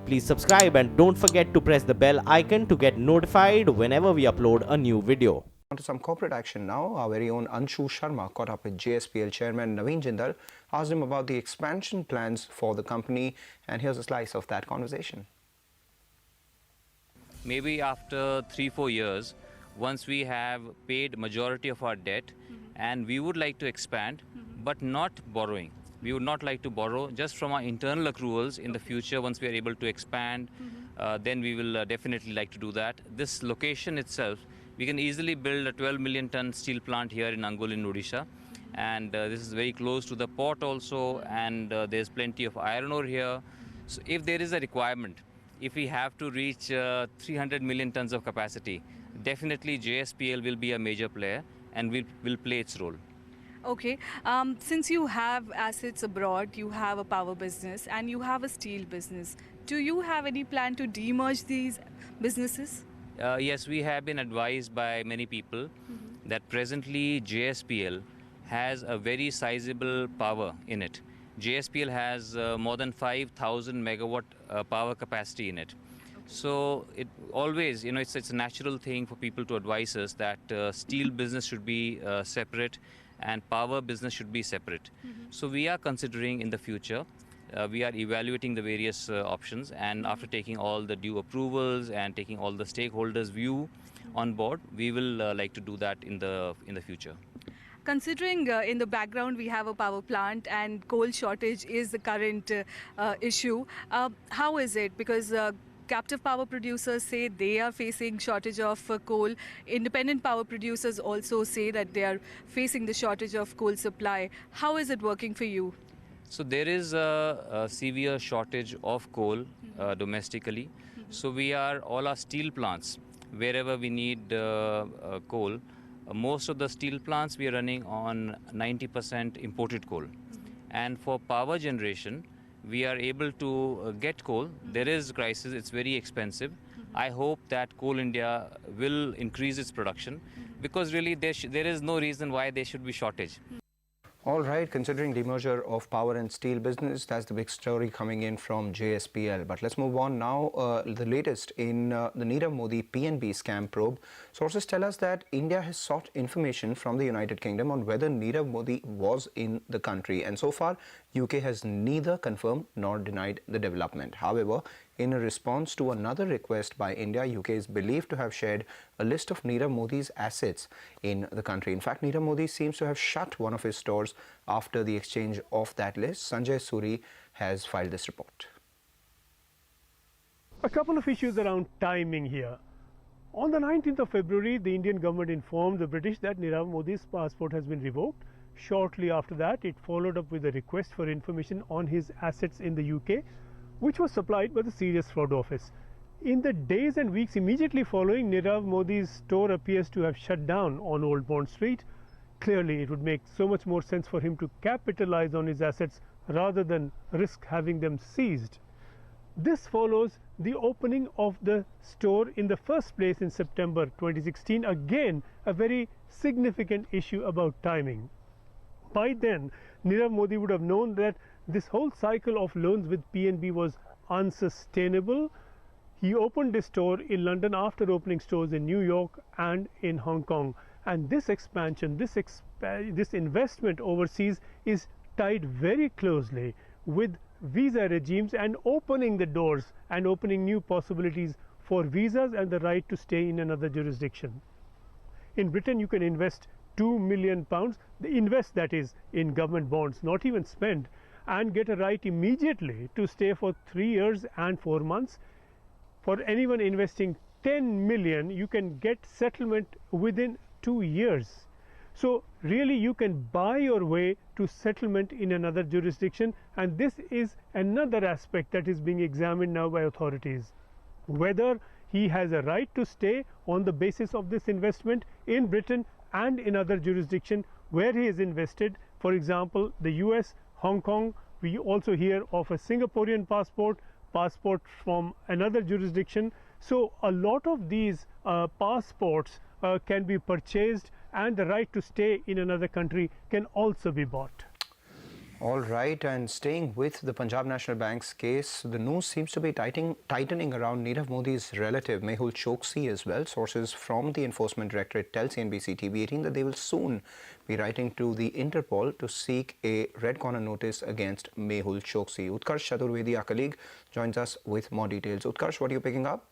Please subscribe and don't forget to press the bell icon to get notified whenever we upload a new video. On to some corporate action now. Our very own Anshu Sharma caught up with JSPL chairman Naveen Jindal, asked him about the expansion plans for the company, and here's a slice of that conversation. Maybe after 3-4 years, once we have paid majority of our debt, and we would like to expand, but not borrowing. We would not like to borrow just from our internal accruals. In the future, once we are able to expand, then we will definitely like to do that. This location itself, we can easily build a 12 million ton steel plant here in Angul in Odisha. And this is very close to the port also, and there's plenty of iron ore here. So if there is a requirement, if we have to reach 300 million tons of capacity, definitely JSPL will be a major player and will play its role. Okay, since you have assets abroad, you have a power business and you have a steel business, do you have any plan to demerge these businesses? Yes, we have been advised by many people that presently JSPL has a very sizable power in it. JSPL has more than 5,000 megawatt power capacity in it. So it always, it's a natural thing for people to advise us that steel business should be separate and power business should be separate. So we are considering in the future, we are evaluating the various options, and after taking all the due approvals and taking all the stakeholders' view on board, we will like to do that in the future. Considering in the background we have a power plant and coal shortage is the current issue, how is it? Because captive power producers say they are facing shortage of coal. Independent power producers also say that they are facing the shortage of coal supply. How is it working for you? So there is a severe shortage of coal domestically. So all our steel plants, wherever we need coal, most of the steel plants we are running on 90% imported coal. And for power generation, we are able to get coal. There is crisis, it's very expensive. I hope that Coal India will increase its production, because really there is no reason why there should be shortage. All right, considering demerger of power and steel business, that's the big story coming in from JSPL. But let's move on now. The latest in the Nirav Modi PNB scam probe. Sources tell us that India has sought information from the United Kingdom on whether Nirav Modi was in the country. And so far, UK has neither confirmed nor denied the development. However, in a response to another request by India, UK is believed to have shared a list of Nirav Modi's assets in the country. In fact, Nirav Modi seems to have shut one of his stores after the exchange of that list. Sanjay Suri has filed this report. A couple of issues around timing here. On the 19th of February, the Indian government informed the British that Nirav Modi's passport has been revoked. Shortly after that, it followed up with a request for information on his assets in the UK, which was supplied by the Serious Fraud Office. In the days and weeks immediately following, Nirav Modi's store appears to have shut down on Old Bond Street. Clearly, it would make so much more sense for him to capitalize on his assets rather than risk having them seized. This follows the opening of the store in the first place in September 2016. Again, a very significant issue about timing. By then, Nirav Modi would have known that this whole cycle of loans with PNB was unsustainable. He opened his store in London after opening stores in New York and in Hong Kong. And this expansion, this investment overseas is tied very closely with visa regimes and opening the doors and opening new possibilities for visas and the right to stay in another jurisdiction. In Britain, you can invest £2 million, invest that is in government bonds, not even spend, and get a right immediately to stay for 3 years and 4 months. For anyone investing 10 million, you can get settlement within 2 years. So really you can buy your way to settlement in another jurisdiction, and this is another aspect that is being examined now by authorities. Whether he has a right to stay on the basis of this investment in Britain and in other jurisdictions where he is invested, for example, the US, Hong Kong. We also hear of a Singaporean passport from another jurisdiction. So a lot of these passports can be purchased, and the right to stay in another country can also be bought. All right, and staying with the Punjab National Bank's case, the news seems to be tightening around Nirav Modi's relative Mehul Choksi as well. Sources from the Enforcement Directorate tell CNBC TV18 that they will soon be writing to the Interpol to seek a red corner notice against Mehul Choksi. Utkarsh Chaturvedi, our colleague, joins us with more details. Utkarsh, what are you picking up?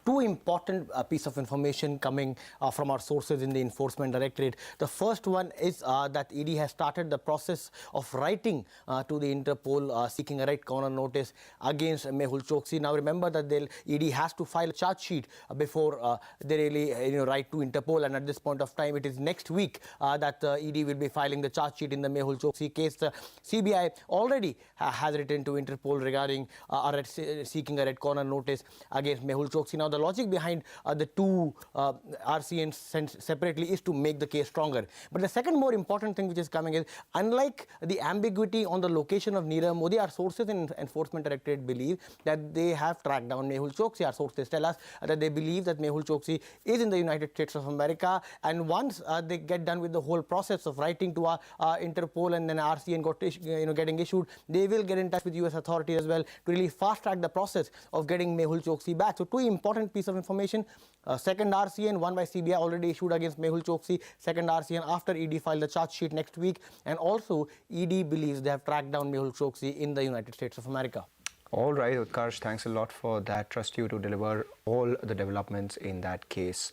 Two important piece of information coming from our sources in the Enforcement Directorate. The first one is that ED has started the process of writing to the Interpol seeking a red corner notice against Mehul Choksi. Now remember that ED has to file a charge sheet before they really write to Interpol, and at this point of time it is next week that ED will be filing the charge sheet in the Mehul Choksi case. CBI already has written to Interpol regarding seeking a red corner notice against Mehul Choksi. Now the logic behind the two RCNs separately is to make the case stronger. But the second more important thing which is coming is, unlike the ambiguity on the location of Nirav Modi, our sources in Enforcement Directorate believe that they have tracked down Mehul Choksi. Our sources tell us that they believe that Mehul Choksi is in the United States of America, and once they get done with the whole process of writing to Interpol and then RCN getting issued, they will get in touch with US authorities as well to really fast track the process of getting Mehul Choksi back. So two important piece of information. Second RCN, one by CBI, already issued against Mehul Choksi. Second RCN after ED filed the charge sheet next week. And also, ED believes they have tracked down Mehul Choksi in the United States of America. All right, Utkarsh, thanks a lot for that. Trust you to deliver all the developments in that case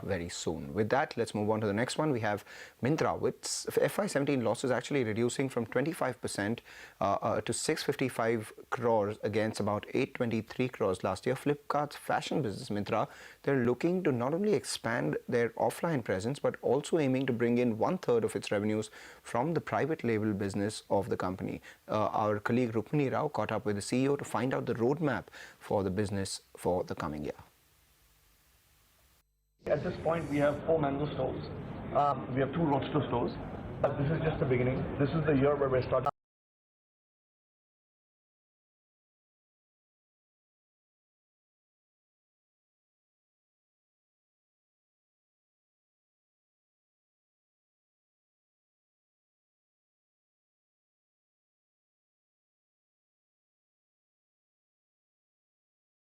very soon. With that, let's move on to the next one. We have Myntra with FY17 losses actually reducing from 25% to 655 crores against about 823 crores last year. Flipkart's fashion business, Myntra, they're looking to not only expand their offline presence, but also aiming to bring in 1/3 of its revenues from the private label business of the company. Our colleague Rukmini Rao caught up with the CEO to find out the roadmap for the business for the coming year. At this point, we have 4 Mango stores. We have 2 Roadster stores. But this is just the beginning. This is the year where we're starting.